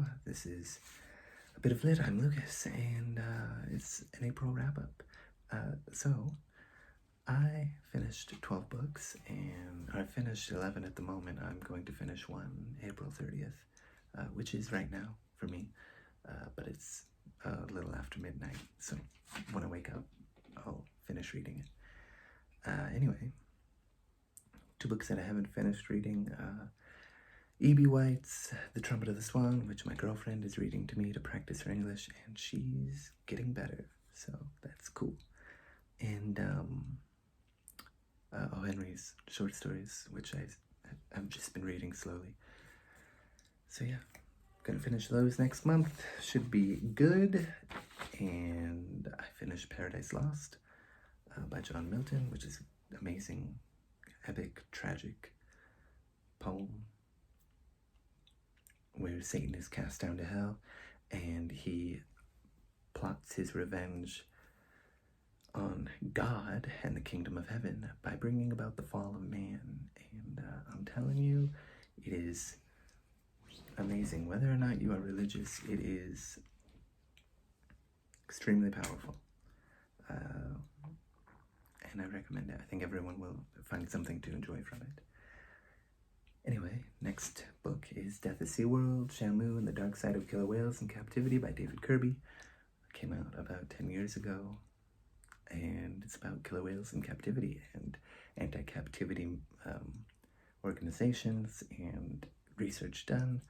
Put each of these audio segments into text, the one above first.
Hello, this is A Bit of Lit. I'm Lucas, and it's an April wrap-up. So, I finished 12 books, and I finished 11 at the moment. I'm going to finish one April 30th, which is right now for me, but it's a little after midnight, so when I wake up, I'll finish reading it. Anyway, two books that I haven't finished reading. E.B. White's The Trumpet of the Swan, which my girlfriend is reading to me to practice her English, and she's getting better, so that's cool. And O. Henry's short stories, which I've just been reading slowly. So yeah, gonna finish those next month. Should be good. And I finished Paradise Lost by John Milton, which is amazing, epic, tragic poem where Satan is cast down to hell and he plots his revenge on God and the kingdom of heaven by bringing about the fall of man. And I'm telling you, it is amazing. Whether or not you are religious, it is extremely powerful. And I recommend it. I think everyone will find something to enjoy from it. Anyway, next book is Death of SeaWorld, Shamu, and the Dark Side of Killer Whales in Captivity by David Kirby. It came out about 10 years ago, and it's about killer whales in captivity and anti-captivity organizations and research done,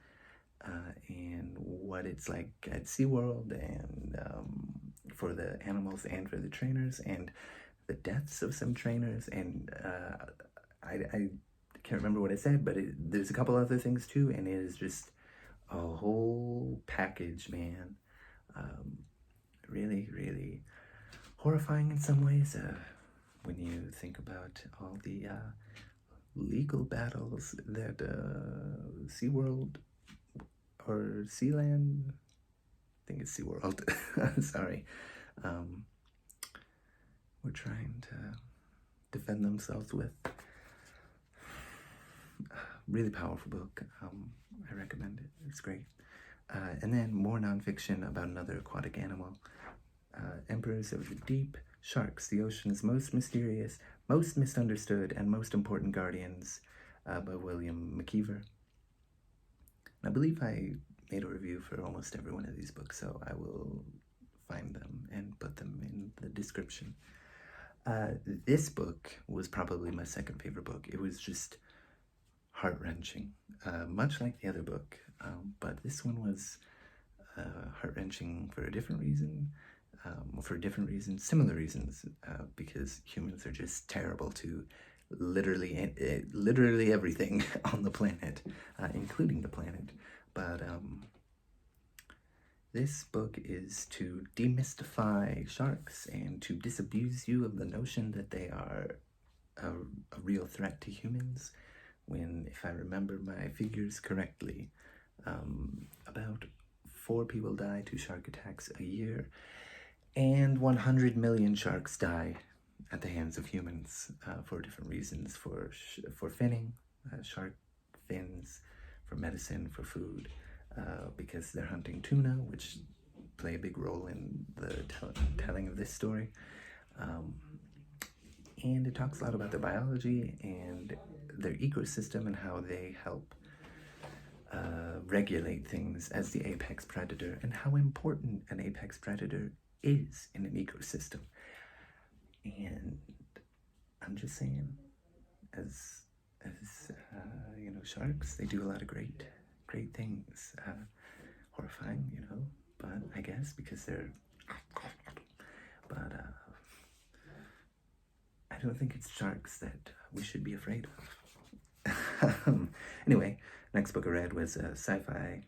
and what it's like at SeaWorld, and for the animals and for the trainers, and the deaths of some trainers, and I can't remember what I said, but there's a couple other things too, and it is just a whole package, man. Really, really horrifying in some ways when you think about all the legal battles that SeaWorld or Sealand, I think it's SeaWorld, sorry, were trying to defend themselves with. Really powerful book. I recommend it. It's great. And then more nonfiction about another aquatic animal. Emperors of the Deep, Sharks, the Ocean's Most Mysterious, Most Misunderstood, and Most Important Guardians by William McKeever. I believe I made a review for almost every one of these books, so I will find them and put them in the description. This book was probably my second favorite book. It was just heart-wrenching, much like the other book, but this one was heart-wrenching for a different reason, similar reasons, because humans are just terrible to literally everything on the planet, including the planet. But this book is to demystify sharks and to disabuse you of the notion that they are a real threat to humans, when, if I remember my figures correctly, about 4 people die to shark attacks a year, and 100 million sharks die at the hands of humans for different reasons, for finning, shark fins, for medicine, for food, because they're hunting tuna, which play a big role in the telling of this story. And it talks a lot about their biology and their ecosystem and how they help regulate things as the apex predator, and how important an apex predator is in an ecosystem. And I'm just saying, as you know, sharks, they do a lot of great things. Horrifying, you know, but I guess because they're, but I don't think it's sharks that we should be afraid of. Anyway, next book I read was a sci-fi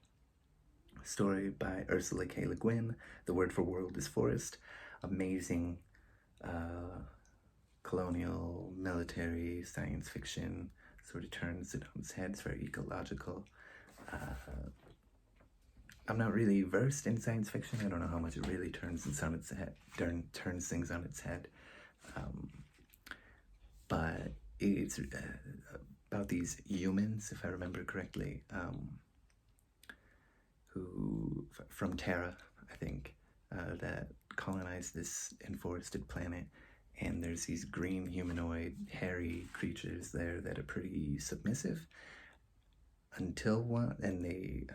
story by Ursula K. Le Guin. The word for world is forest. Amazing colonial, military, science fiction. Sort of turns it on its head. It's very ecological. I'm not really versed in science fiction. I don't know how much it really turns things on its head. But it's about these humans, if I remember correctly, who from Terra, I think, that colonize this enforested planet, and there's these green humanoid hairy creatures there that are pretty submissive until one, and they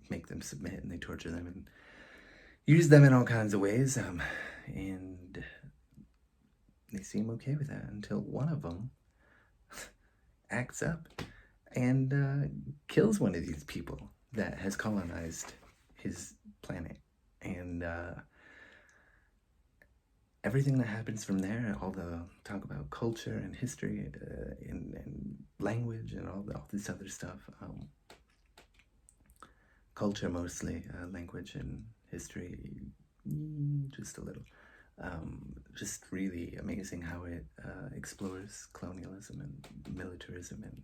make them submit, and they torture them and use them in all kinds of ways, and they seem okay with that until one of them acts up and kills one of these people that has colonized his planet. And everything that happens from there, all the talk about culture and history and language and all this other stuff, culture mostly, language and history just a little. Just really amazing how it explores colonialism and militarism and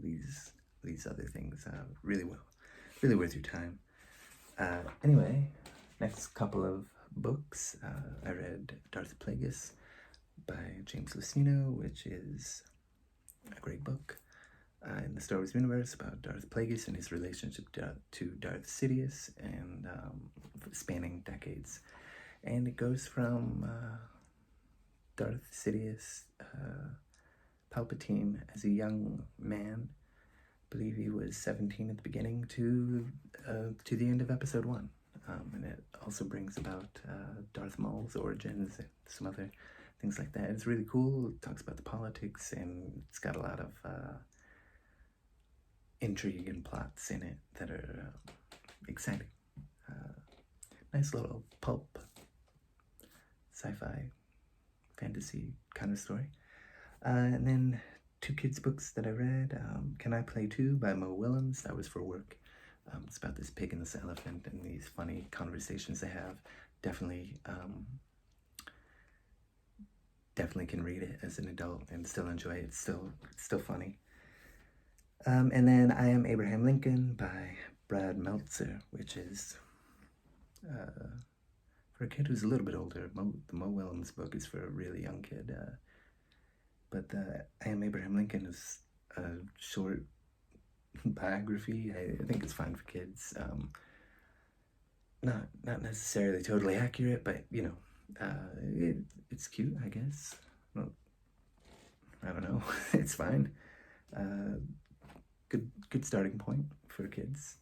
these other things really well. Really worth your time. Anyway, next couple of books. I read Darth Plagueis by James Luceno, which is a great book in the Star Wars universe about Darth Plagueis and his relationship to Darth Sidious, and spanning decades. And it goes from Darth Sidious, Palpatine as a young man, I believe he was 17 at the beginning, to the end of episode 1. And it also brings about Darth Maul's origins and some other things like that. It's really cool. It talks about the politics, and it's got a lot of intrigue and plots in it that are exciting. Nice little pulp sci-fi fantasy kind of story. And then 2 kids' books that I read. Can I Play Too by Willems. That was for work. It's about this pig and this elephant and these funny conversations they have. Definitely can read it as an adult and still enjoy it. It's still funny. And then I Am Abraham Lincoln by Brad Meltzer, which is for a kid who's a little bit older. The Mo Willems book is for a really young kid. But I Am Abraham Lincoln is a short biography. I think it's fine for kids. Not necessarily totally accurate, but it's cute, I guess. Well, I don't know. It's fine. Good starting point for kids.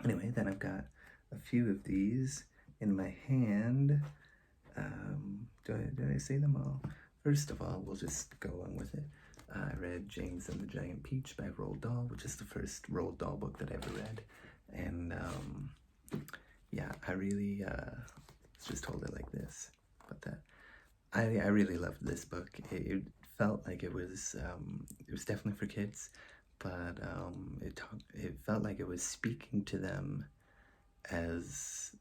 Anyway, then I've got a few of these in my hand. Did I say them all? First of all, we'll just go on with it. I read James and the Giant Peach by Roald Dahl, which is the first Roald Dahl book that I ever read. And I really, let's just hold it like this. But I really loved this book. It felt like it was definitely for kids, but it felt like it was speaking to them as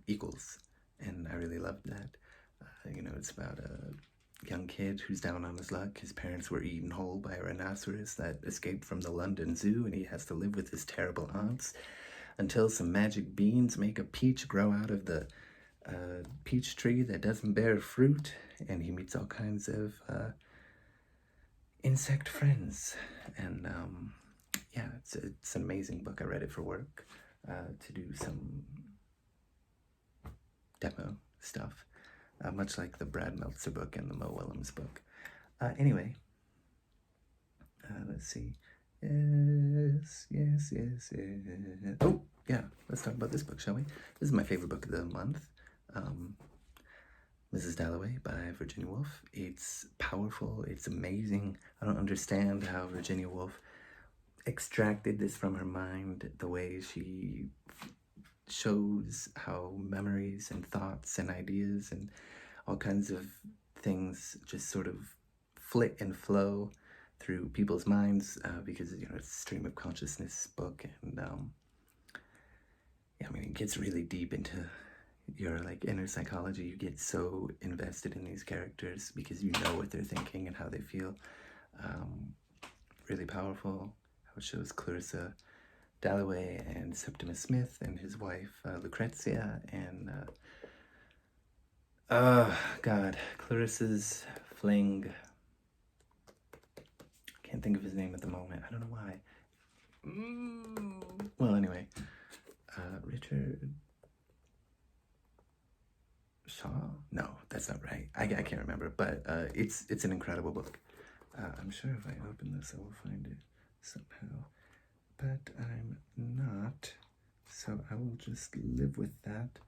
equals, and I really loved that. It's about a young kid who's down on his luck. His parents were eaten whole by a rhinoceros that escaped from the London Zoo, and he has to live with his terrible aunts until some magic beans make a peach grow out of the peach tree that doesn't bear fruit, and he meets all kinds of insect friends. And it's an amazing book. I read it for work to do some demo stuff, much like the Brad Meltzer book and the Mo Willems book. Anyway, let's see. Yes. Oh, yeah, let's talk about this book, shall we? This is my favorite book of the month. Mrs. Dalloway by Virginia Woolf. It's powerful. It's amazing. I don't understand how Virginia Woolf extracted this from her mind, the way she shows how memories and thoughts and ideas and all kinds of things just sort of flit and flow through people's minds, because it's a stream of consciousness book, and it gets really deep into your inner psychology. You get so invested in these characters because you know what they're thinking and how they feel. Really powerful. How it shows Clarissa Dalloway and Septimus Smith and his wife Lucrezia, and Clarissa's fling. Can't think of his name at the moment. I don't know why. Well, anyway, Richard Shaw? No, that's not right. I can't remember, but it's an incredible book. I'm sure if I open this, I will find it somehow, but I'm not, so I will just live with that.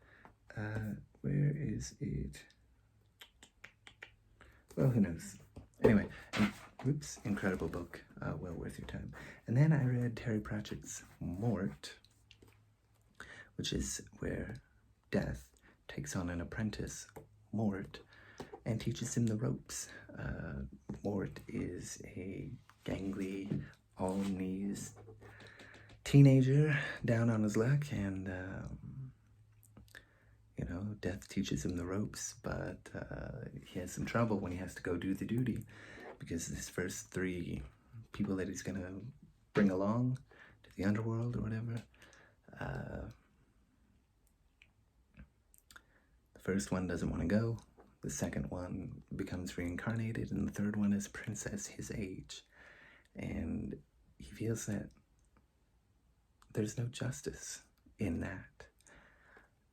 Where is it? Well, who knows? Anyway, incredible book, well worth your time. And then I read Terry Pratchett's Mort, which is where Death takes on an apprentice, Mort, and teaches him the ropes. Mort is a gangly, all-knees teenager down on his luck, and Death teaches him the ropes, but he has some trouble when he has to go do the duty, because his first 3 people that he's gonna bring along to the underworld or whatever, the first one doesn't want to go, the second one becomes reincarnated, and the third one is a princess his age, and he feels that there's no justice in that.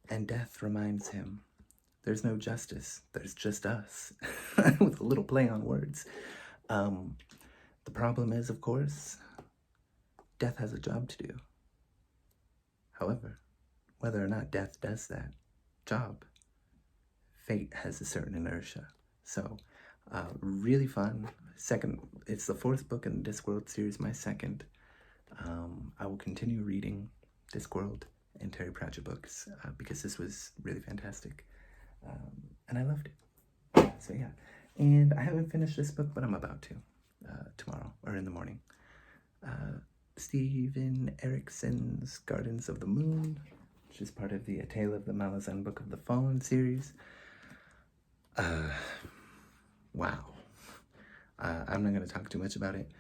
And Death reminds him, there's no justice, there's just us, with a little play on words. The problem is, of course, Death has a job to do. However, whether or not Death does that job, fate has a certain inertia. So, really fun. It's the 4th book in the Discworld series, my 2nd. I will continue reading Discworld and Terry Pratchett books, because this was really fantastic, and I loved it. So yeah, and I haven't finished this book, but I'm about to, tomorrow, or in the morning. Stephen Erickson's Gardens of the Moon, which is part of the A Tale of the Malazan Book of the Fallen series. Wow. I'm not going to talk too much about it.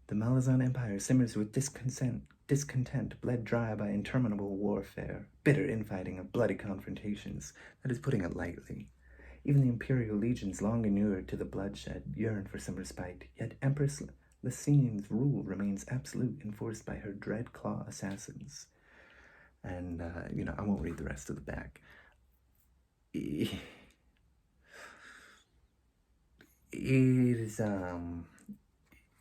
The Malazan Empire simmers with discontent bled dry by interminable warfare, bitter infighting of bloody confrontations. That is putting it lightly. Even the Imperial legions, long inured to the bloodshed, yearn for some respite, yet Empress Lucene's rule remains absolute, enforced by her dread claw assassins. And, I won't read the rest of the back. It is,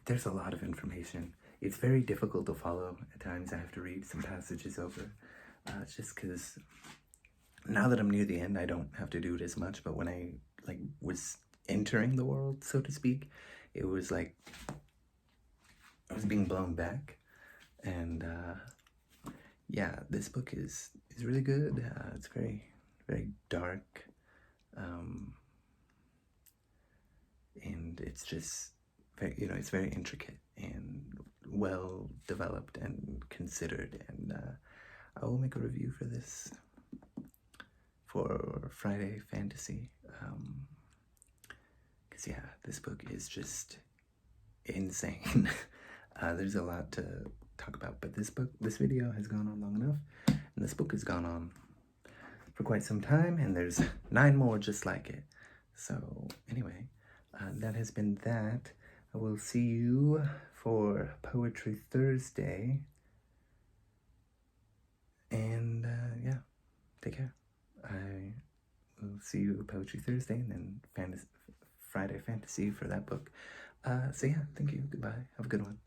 there's a lot of information. It's very difficult to follow at times. I have to read some passages over. It's just because now that I'm near the end, I don't have to do it as much. But when I was entering the world, so to speak, it was like I was being blown back. And yeah, this book is really good. It's very, very dark, and it's just it's very intricate and well developed and considered, and I will make a review for this for Friday Fantasy, because yeah, this book is just insane. There's a lot to talk about, but this video has gone on long enough, and this book has gone on for quite some time, and there's 9 more just like it. So anyway, that has been that. I will see you for Poetry Thursday. And yeah, take care. I will see you Poetry Thursday, and then Friday Fantasy for that book. So yeah, thank you. Goodbye. Have a good one.